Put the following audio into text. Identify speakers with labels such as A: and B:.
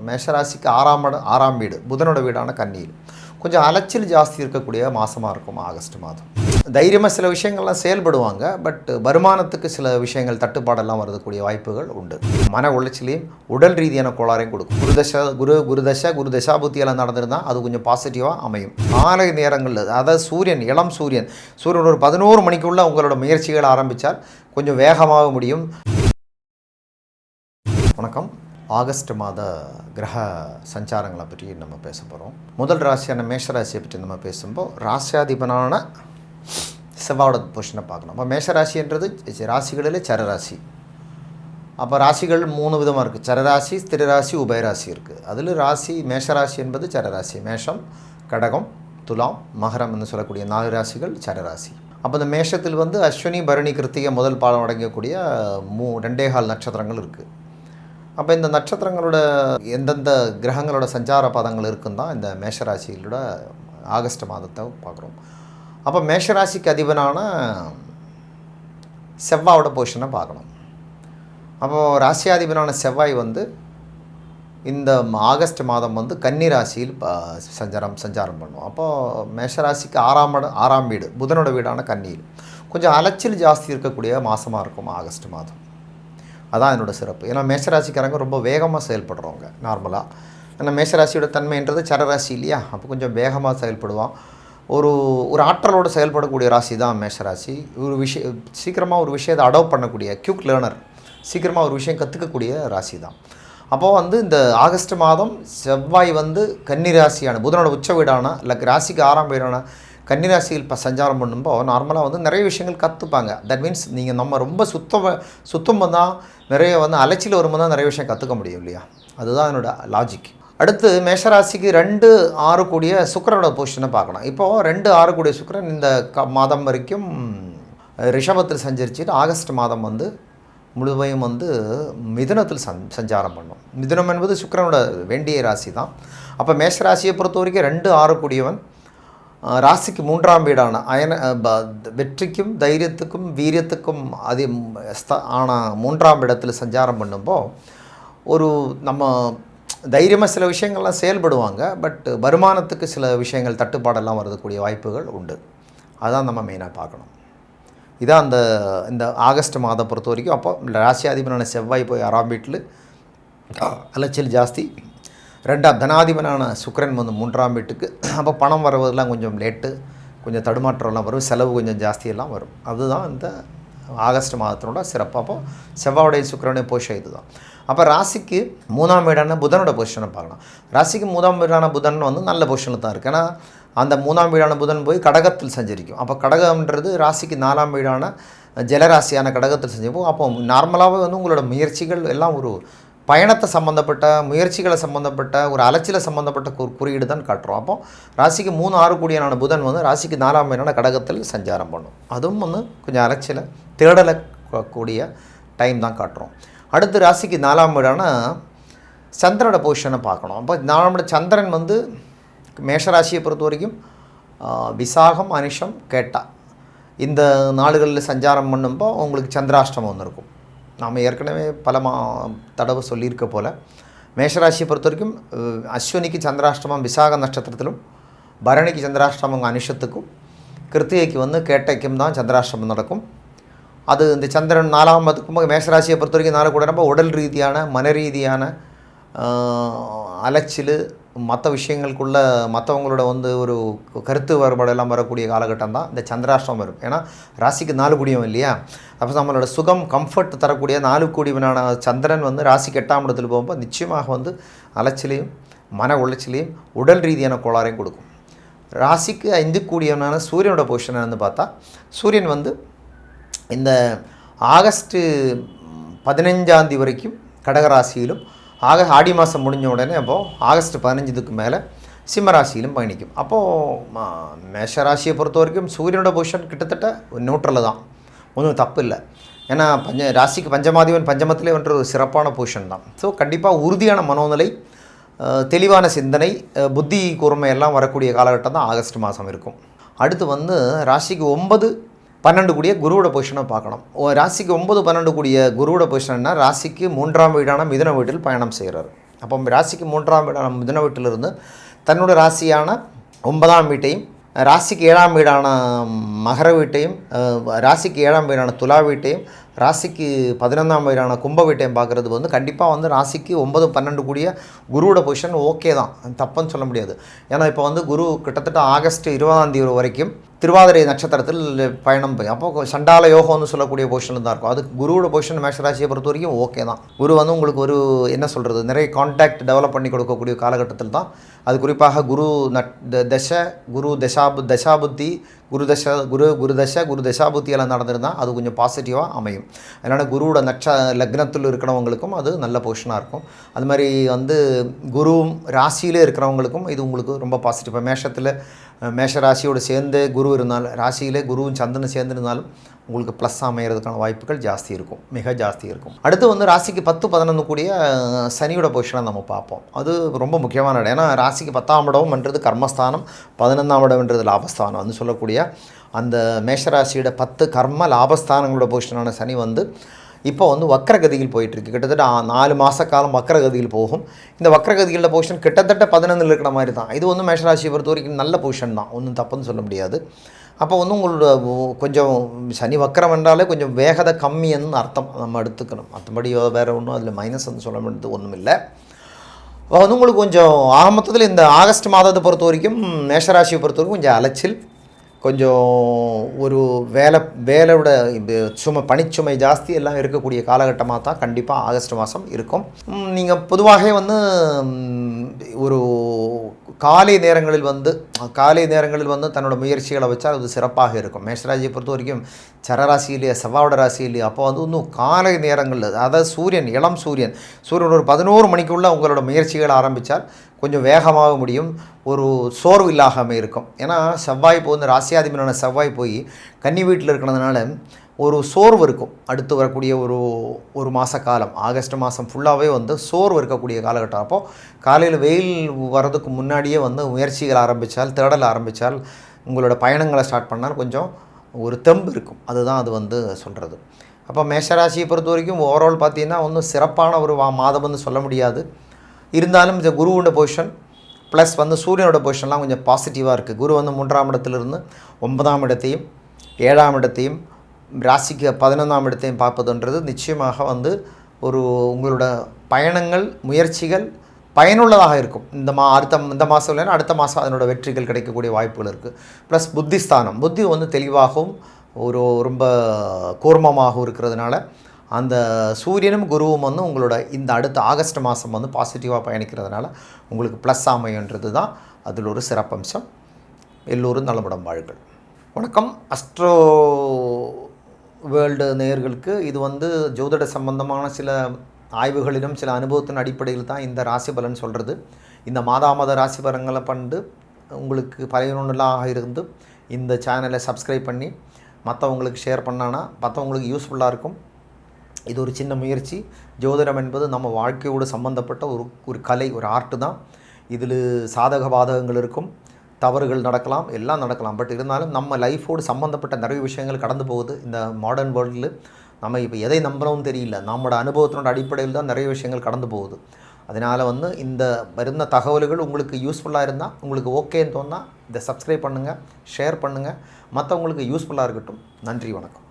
A: மேஷராசிக்கு ஆறாம் வீடு புதனோட வீடான கன்னியில் கொஞ்சம் அலைச்சல் ஜாஸ்தி இருக்கக்கூடிய மாதமாக இருக்கும் ஆகஸ்ட் மாதம். தைரியமாக சில விஷயங்கள்லாம் செயல்படுவாங்க, பட் வருமானத்துக்கு சில விஷயங்கள் தட்டுப்பாடெல்லாம் வரக்கூடிய வாய்ப்புகள் உண்டு. மன உளைச்சலையும் உடல் ரீதியான கோளாறையும் கொடுக்கும். குரு தசாபுத்தியெல்லாம் நடந்திருந்தால் அது கொஞ்சம் பாசிட்டிவாக அமையும். மாலை நேரங்களில் அதாவது இளம் சூரியன் ஒரு 11 மணிக்குள்ளே உங்களோட முயற்சிகள் ஆரம்பித்தால் கொஞ்சம் வேகமாக முடியும். வணக்கம். ஆகஸ்ட் மாத கிரக சஞ்சாரங்களை பற்றி நம்ம பேச போகிறோம். முதல் ராசியான மேஷராசியை பற்றி நம்ம பேசும்போது ராசியாதிபனான செவ்வாயோட பொசிஷனை பார்க்கணும். அப்போ மேஷராசின்றது ராசிகளில் சரராசி. அப்போ ராசிகள் 3 விதமாக இருக்குது. சரராசி, ஸ்திரராசி, உபயராசி இருக்குது. அதில் ராசி மேஷராசி என்பது சரராசி. மேஷம், கடகம், துலாம், மகரம் என்று சொல்லக்கூடிய 4 ராசிகள் சரராசி. அப்போ இந்த மேஷத்தில் அஸ்வினி, பரணி, கிருத்திகை முதல் பாலம் அடங்கக்கூடிய 2.25 நட்சத்திரங்கள் இருக்குது. அப்போ இந்த நட்சத்திரங்களோட எந்தெந்த கிரகங்களோட சஞ்சார பாதங்கள் இருக்குன்னு தான் இந்த மேஷராசிகளோட ஆகஸ்ட் மாதத்தை பார்க்குறோம். அப்போ மேஷராசிக்கு அதிபனான செவ்வாயோட பொசிஷனை பார்க்கணும். அப்போது ராசியாதிபனான செவ்வாய் இந்த ஆகஸ்ட் மாதம் கன்னி ராசியில் சஞ்சாரம் பண்ணுவோம். அப்போது மேஷராசிக்கு ஆறாம் வீடு புதனோட வீடான கன்னியில் கொஞ்சம் அலைச்சல் ஜாஸ்தி இருக்கக்கூடிய மாதமாக இருக்கும் ஆகஸ்ட் மாதம். அதான் என்னோடய சிறப்பு. ஏன்னா மேஷராசிக்காரங்க ரொம்ப வேகமாக செயல்படுறவங்க நார்மலாக. ஏன்னா மேஷராசியோட தன்மைன்றது சரராசி இல்லையா, அப்போ கொஞ்சம் வேகமாக செயல்படுவான். ஒரு ஆற்றலோடு செயல்படக்கூடிய ராசி தான் மேஷராசி. சீக்கிரமாக ஒரு விஷயத்தை அடாப்ட் பண்ணக்கூடிய குயிக் லேர்னர், சீக்கிரமாக ஒரு விஷயம் கற்றுக்கக்கூடிய ராசி தான். அப்போது இந்த ஆகஸ்ட் மாதம் செவ்வாய் கன்னி ராசியான புதனோட உச்ச வீடான இல்லை ராசிக்கு 6ஆம் வீடான கன்னிராசியில் சஞ்சாரம் பண்ணும்போது நார்மலாக நிறைய விஷயங்கள் கற்றுப்பாங்க. தட் மீன்ஸ் நீங்கள் நம்ம ரொம்ப சுத்தம் தான் நிறைய அலைச்சியில் வரும்போது தான் நிறைய விஷயம் கற்றுக்க முடியும் இல்லையா, அதுதான் என்னோடய லாஜிக். அடுத்து மேஷராசிக்கு 2-6 கூடிய சுக்கிரனோட பொசிஷனை பார்க்கணும். இப்போது 2-6 கூடிய சுக்கிரன் இந்த மாதம் வரைக்கும் ரிஷபத்தில் சஞ்சரிச்சுட்டு ஆகஸ்ட் மாதம் முழுவையும் மிதுனத்தில் சஞ்சாரம் பண்ணும். மிதுனம் என்பது சுக்கிரனோட வேண்டிய ராசி தான். அப்போ மேஷராசியை பொறுத்த வரைக்கும் 2-6 கூடியவன் ராசிக்கு 3ஆம் வீடான வெற்றிக்கும் தைரியத்துக்கும் வீரியத்துக்கும் ஆன 3ஆம் இடத்தில் சஞ்சாரம் பண்ணும்போது நம்ம தைரியமாக சில விஷயங்கள்லாம் செயல்படுவாங்க, பட் வருமானத்துக்கு சில விஷயங்கள் தட்டுப்பாடெல்லாம் வரக்கூடிய வாய்ப்புகள் உண்டு. அதான் நம்ம மெயினாக பார்க்கணும். இதான் இந்த ஆகஸ்ட் மாதம் பொறுத்த வரைக்கும். அப்போ ராசியாதிபனான செவ்வாய் போய் 6ஆம் வீட்டில் அலைச்சல் ஜாஸ்தி. 2ஆம் தனாதிபனான சுக்கிரன் 3ஆம் வீட்டுக்கு. அப்போ பணம் வருவதெல்லாம் கொஞ்சம் லேட்டு, கொஞ்சம் தடுமாற்றம்லாம் வரும், செலவு கொஞ்சம் ஜாஸ்தியெல்லாம் வரும். அதுதான் இந்த ஆகஸ்ட் மாதத்தினோட சிறப்பு. அப்போ செவ்வாயுடைய சுக்கிரனுடைய பொசிஷன் இது தான். அப்போ ராசிக்கு 3ஆம் வீடான புதனோட பொசிஷனை பார்க்கலாம். ராசிக்கு 3ஆம் வீடான புதன் நல்ல பொசிஷனில் தான் இருக்குது. ஏன்னா அந்த 3ஆம் வீடான புதன் போய் கடகத்தில் சஞ்சரிக்கும். அப்போ கடகம்ன்றது ராசிக்கு 4ஆம் வீடான ஜலராசியான கடகத்தில் சஞ்சரிப்போம். அப்போ நார்மலாகவே உங்களோட முயற்சிகள் எல்லாம் ஒரு பயணத்தை சம்மந்தப்பட்ட முயற்சிகளை சம்மந்தப்பட்ட ஒரு அலைச்சலை சம்மந்தப்பட்ட குறியீடு தான் காட்டுறோம். அப்போ ராசிக்கு 3-6 கூடியனான புதன் ராசிக்கு 4ஆம் வீடான கடகத்தில் சஞ்சாரம் பண்ணும். அதுவும் கொஞ்சம் அலைச்சலை தேடலை கூடிய டைம் தான் காட்டுறோம். அடுத்து ராசிக்கு 4ஆம் வீடான சந்திரனோட பொசிஷனை பார்க்கணும். அப்போ 4ஆம் வீடு சந்திரன் மேஷராசியை பொறுத்த வரைக்கும் விசாகம், அனிஷம், கேட்டா இந்த நாடுகளில் சஞ்சாரம் பண்ணும்போது உங்களுக்கு சந்திராஷ்டமம் இருக்கும். நாம் ஏற்கனவே பல தடவை சொல்லியிருக்க போல் மேஷராசியை பொறுத்த வரைக்கும் அஸ்வினிக்கு சந்திராஷ்டமம் விசாக நட்சத்திரத்திலும், பரணிக்கு சந்திராஷ்டமம் அனிஷத்துக்கும், கிருத்திகைக்கு கேட்டைக்கும் தான் சந்திராஷ்டமம் நடக்கும். அது இந்த சந்திரன் 4ஆம் அதுக்கும் மேஷராசியை பொறுத்த வரைக்கும் 4 கூட நம்ம உடல் ரீதியான மன ரீதியான அலைச்சல், மற்ற விஷயங்களுக்குள்ள மற்றவங்களோட ஒரு கருத்து வேறுபாடெல்லாம் வரக்கூடிய காலகட்டம் தான் இந்த சந்திராஷ்டமம் வரும். ஏன்னா ராசிக்கு 4 கூடியவன் இல்லையா, அப்போ நம்மளோட சுகம் கம்ஃபர்ட் தரக்கூடிய 4 கூடியவனான சந்திரன் ராசிக்கு 8ஆம் இடத்துல போகும்போது நிச்சயமாக அலைச்சலையும் மன உளைச்சலையும் உடல் ரீதியான கோளாறையும் கொடுக்கும். ராசிக்கு 5 கூடியவனான சூரியனோட பொசிஷனை பார்த்தா சூரியன் இந்த ஆகஸ்ட்டு 15ஆம் தேதி வரைக்கும் கடகராசியிலும் ஆடி மாதம் முடிஞ்ச உடனே அப்போது ஆகஸ்ட் 15க்கு மேலே சிம்மராசியிலும் பயணிக்கும். அப்போது மேஷராசியை பொறுத்த வரைக்கும் சூரியனோட பொசிஷன் கிட்டத்தட்ட நியூட்ரலில் தான், ஒன்றும் தப்பு இல்லை. ஏன்னா ராசிக்கு பஞ்சமாதிபன் பஞ்சமத்திலே ஒரு சிறப்பான பொசிஷன் தான். ஸோ கண்டிப்பாக உறுதியான மனோநிலை, தெளிவான சிந்தனை, புத்தி கூர்மையெல்லாம் வரக்கூடிய காலகட்டம் தான் ஆகஸ்ட் மாதம் இருக்கும். அடுத்து ராசிக்கு 9-12 கூடிய குருவோட பொசிஷனை பார்க்கணும். ராசிக்கு 9-12 கூடிய குருவோட பொசிஷன்னா ராசிக்கு 3ஆம் வீடான மிதுன வீட்டில் பயணம் செய்கிறார். அப்போ ராசிக்கு 3ஆம் வீடான மிதுன வீட்டிலிருந்து தன்னோட ராசியான 9ஆம் வீட்டையும், ராசிக்கு 7ஆம் வீடான மகர வீட்டையும், ராசிக்கு 7ஆம் வீடான துலா வீட்டையும், ராசிக்கு 11ஆம் வீடான கும்ப வீட்டையும் பார்க்குறது வந்து கண்டிப்பாக வந்து ராசிக்கு 9, 12 கூடிய குருவோட பொசிஷன் ஓகே தான், தப்புன்னு சொல்ல முடியாது. ஏன்னா இப்போ வந்து குரு கிட்டத்தட்ட ஆகஸ்ட் 20ஆம் தேதி வரைக்கும் திருவாதிரை நட்சத்திரத்தில் பயணம் போய் அப்போ சண்டால யோகம்னு சொல்லக்கூடிய பொசிஷனில் தான் இருக்கும். அது குருவோட பொசிஷன் மேஷராசியை பொறுத்த வரைக்கும் ஓகே தான். குரு வந்து உங்களுக்கு ஒரு என்ன சொல்கிறது, நிறைய கான்டாக்ட் டெவலப் பண்ணி கொடுக்கக்கூடிய காலகட்டத்தில் தான். அது குறிப்பாக குரு தசை, குரு தசாபுத்தி, குரு தசாபுத்தியெல்லாம் நடந்திருந்தால் அது கொஞ்சம் பாசிட்டிவாக அமையும். அதனால் குருவோட லக்னத்தில் இருக்கிறவங்களுக்கும் அது நல்ல பொசிஷனாக இருக்கும். அது மாதிரி வந்து குரு ராசியிலே இருக்கிறவங்களுக்கும் இது உங்களுக்கு ரொம்ப பாசிட்டிவாக, மேஷ ராசியோடு சேர்ந்து குரு இருந்தாலும், ராசியிலே குருவும் சந்திரனும் சேர்ந்துருந்தாலும் உங்களுக்கு ப்ளஸ் அமைகிறதுக்கான வாய்ப்புகள் ஜாஸ்தி இருக்கும், மிக ஜாஸ்தி இருக்கும். அடுத்து வந்து ராசிக்கு 10, 11 கூடிய சனியோட பொசிஷனை நம்ம பார்ப்போம். அது ரொம்ப முக்கியமான இடம். ஏன்னா ராசிக்கு 10ஆம் இடம்ன்றது கர்மஸ்தானம், 11ஆம் இடம்ன்றது லாபஸ்தானம் வந்து சொல்லக்கூடிய அந்த மேஷராசியோட 10 கர்ம லாபஸ்தானங்களோட பொசிஷனான சனி வந்து இப்போ வந்து வக்ரகதியில் போயிட்டுருக்கு. கிட்டத்தட்ட 4 மாத காலம் வக்ரகதியில் போகும். இந்த வக்ரகதிகளில் பொசிஷன் கிட்டத்தட்ட 11 இருக்கிற மாதிரி தான். இது வந்து மேஷராசியை பொறுத்த வரைக்கும் நல்ல பொசிஷன் தான், ஒன்றும் தப்புன்னு சொல்ல முடியாது. அப்போ வந்து உங்களோட கொஞ்சம் சனி வக்கரம் என்றாலே கொஞ்சம் வேகதை கம்மின்னு அர்த்தம் நம்ம எடுத்துக்கணும். மற்றபடி வேறு ஒன்றும் அதில் மைனஸ் வந்து சொல்ல வேண்டியது ஒன்றும் இல்லை. வந்து உங்களுக்கு கொஞ்சம் மொத்தத்தில் இந்த ஆகஸ்ட் மாதத்தை பொறுத்த வரைக்கும் மேஷராசியை பொறுத்த வரைக்கும் கொஞ்சம் அலைச்சல், கொஞ்சம் ஒரு வேலையோட பணிச்சுமை ஜாஸ்தி எல்லாம் இருக்கக்கூடிய காலகட்டமாக தான் கண்டிப்பாக ஆகஸ்ட் மாதம் இருக்கும். நீங்கள் பொதுவாக வந்து ஒரு காலை நேரங்களில் வந்து தன்னோட முயற்சிகளை வச்சால் அது சிறப்பாக இருக்கும். மேஷராசியை பொறுத்த வரைக்கும் சரராசியிலேயே செவ்வாயோட ராசியிலேயே அப்போ வந்து இன்னும் காலை நேரங்களில், அதாவது இளம் சூரியன் ஒரு 11 மணிக்குள்ளே உங்களோட முயற்சிகளை ஆரம்பித்தால் கொஞ்சம் வேகமாக முடியும், ஒரு சோர்வு இல்லாமல் இருக்கும். ஏன்னா செவ்வாய் இப்போ வந்து ராசியாதிபதியான செவ்வாய் போய் கன்னி வீட்டில் இருக்கிறதுனால ஒரு சோர்வு இருக்கும். அடுத்து வரக்கூடிய ஒரு மாத காலம், ஆகஸ்ட் மாதம் ஃபுல்லாகவே வந்து சோர்வு இருக்கக்கூடிய காலகட்டம். அப்போது காலையில் வெயில் வர்றதுக்கு முன்னாடியே வந்து முயற்சிகள் ஆரம்பித்தால், தேடல் ஆரம்பித்தால், உங்களோட பயணங்களை ஸ்டார்ட் பண்ணால் கொஞ்சம் ஒரு தெம்பு இருக்கும். அதுதான் அது வந்து சொல்கிறது. அப்போ மேஷராசியை பொறுத்த வரைக்கும் ஓவரால் பார்த்தீங்கன்னா ஒன்றும் சிறப்பான ஒரு மாதம்னு சொல்ல முடியாது. இருந்தாலும் இந்த குருவோட பொசிஷன் ப்ளஸ் வந்து சூரியனோட பொசிஷன்லாம் கொஞ்சம் பாசிட்டிவாக இருக்குது. குரு வந்து 3ஆம் இடத்துலேருந்து 9ஆம் இடத்தையும் 7ஆம் இடத்தையும் ராசிக்கு 11ஆம் இடத்தையும் பார்ப்பதுன்றது நிச்சயமாக வந்து உங்களோட பயணங்கள், முயற்சிகள் பயனுள்ளதாக இருக்கும். இந்த மாதம் இல்லைன்னா அடுத்த மாதம் அதனோட வெற்றிகள் கிடைக்கக்கூடிய வாய்ப்புகள் இருக்குது. ப்ளஸ் புத்தி வந்து தெளிவாகவும் ரொம்ப கூர்மமாகவும் இருக்கிறதுனால அந்த சூரியனும் குருவும் வந்து உங்களோட இந்த அடுத்த ஆகஸ்ட் மாதம் வந்து பாசிட்டிவாக பயணிக்கிறதுனால உங்களுக்கு ப்ளஸ் அமையன்றது தான் அதில் ஒரு சிறப்பம்சம். எல்லோரும் நலமுடன் வாழ்கள். வணக்கம். அஸ்ட்ரோ வேர்ல்டு நேயர்களுக்கு இது வந்து ஜோதிட சம்பந்தமான சில ஆய்வுகளிலும் சில அனுபவத்தின் அடிப்படையில் தான் இந்த ராசி பலன் சொல்கிறது. இந்த மாத ராசி பலன்களை பண்ணி உங்களுக்கு பயனுள்ளதாக இருந்து இந்த சேனலை சப்ஸ்கிரைப் பண்ணி மற்றவங்களுக்கு ஷேர் பண்ணானா மற்றவங்களுக்கு யூஸ்ஃபுல்லாக இருக்கும். இது ஒரு சின்ன முயற்சி. ஜோதிடம் என்பது நம்ம வாழ்க்கையோடு சம்மந்தப்பட்ட ஒரு கலை, ஒரு ஆர்ட்டு தான். இதில் சாதக பாதகங்கள் இருக்கும், தவறுகள் நடக்கலாம், எல்லாம் நடக்கலாம். பட் இருந்தாலும் நம்ம லைஃபோடு சம்மந்தப்பட்ட நிறைய விஷயங்கள் கடந்து போகுது. இந்த மாடர்ன் வேர்ல்டில் நம்ம இப்போ எதை நம்புகிறோம்னு தெரியல, நம்மளோட அனுபவத்தினோட அடிப்படையில் தான் நிறைய விஷயங்கள் கடந்து போகுது. அதனால் வந்து இந்த வருந்த தகவல்கள் உங்களுக்கு யூஸ்ஃபுல்லாக இருந்தால், உங்களுக்கு ஓகேன்னு தோணுன்னா இதை சப்ஸ்கிரைப் பண்ணுங்கள், ஷேர் பண்ணுங்கள், மற்றவங்களுக்கு யூஸ்ஃபுல்லாக இருக்கட்டும். நன்றி, வணக்கம்.